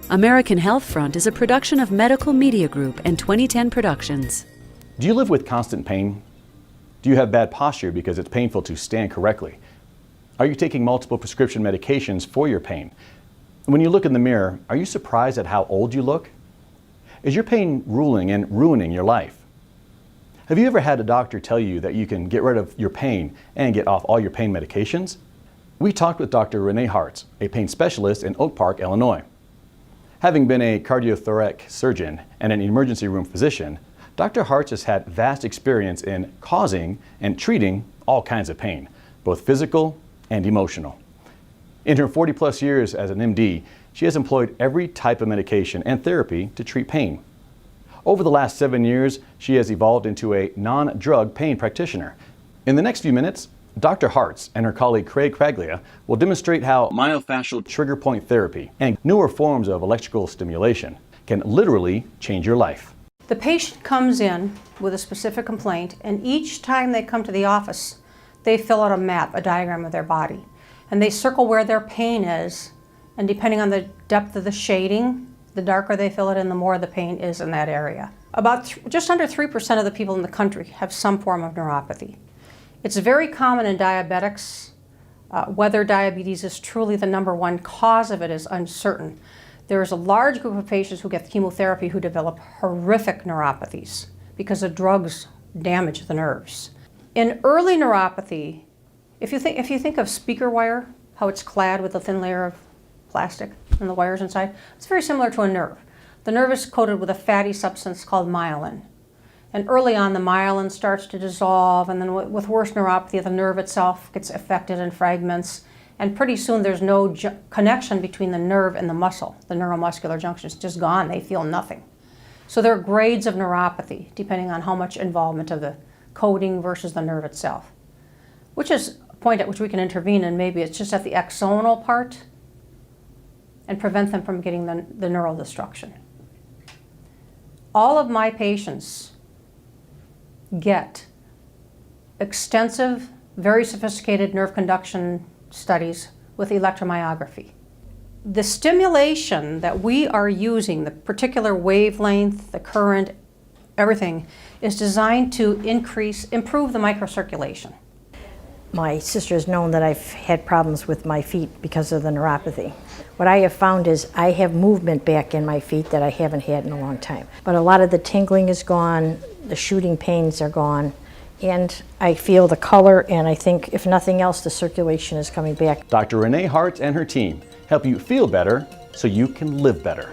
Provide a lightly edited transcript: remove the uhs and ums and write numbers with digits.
American Health Front is a production of Medical Media Group and 2010 Productions. Do you live with constant pain? Do you have bad posture because it's painful to stand correctly? Are you taking multiple prescription medications for your pain? When you look in the mirror, are you surprised at how old you look? Is your pain ruling and ruining your life? Have you ever had a doctor tell you that you can get rid of your pain and get off all your pain medications? We talked with Dr. Renee Hartz, a pain specialist in Oak Park, Illinois. Having been a cardiothoracic surgeon and an emergency room physician, Dr. Hartz has had vast experience in causing and treating all kinds of pain, both physical and emotional. In her 40-plus years as an MD, she has employed every type of medication and therapy to treat pain. Over the last 7 years, she has evolved into a non-drug pain practitioner. In the next few minutes, Dr. Hartz and her colleague Craig Craglia will demonstrate how myofascial trigger point therapy and newer forms of electrical stimulation can literally change your life. The patient comes in with a specific complaint, and each time they come to the office, they fill out a map, a diagram of their body, and they circle where their pain is, and depending on the depth of the shading, the darker they fill it in, the more the pain is in that area. Just under 3% of the people in the country have some form of neuropathy. It's very common in diabetics. Whether diabetes is truly the #1 cause of it is uncertain. There is a large group of patients who get chemotherapy who develop horrific neuropathies because the drugs damage the nerves. In early neuropathy, if you think of speaker wire, how it's clad with a thin layer of plastic and the wires inside, it's very similar to a nerve. The nerve is coated with a fatty substance called myelin. And early on, the myelin starts to dissolve, and then with worse neuropathy, the nerve itself gets affected and fragments. And pretty soon, there's no connection between the nerve and the muscle. The neuromuscular junction is just gone. They feel nothing. So there are grades of neuropathy, depending on how much involvement of the coating versus the nerve itself, which is a point at which we can intervene, and maybe it's just at the axonal part and prevent them from getting the neural destruction. All of my patients get extensive, very sophisticated nerve conduction studies with electromyography. The stimulation that we are using, the particular wavelength, the current, everything, is designed to improve the microcirculation. My sister has known that I've had problems with my feet because of the neuropathy. What I have found is I have movement back in my feet that I haven't had in a long time. But a lot of the tingling is gone, the shooting pains are gone, and I feel the color, and I think, if nothing else, the circulation is coming back. Dr. Renee Hartz and her team help you feel better so you can live better.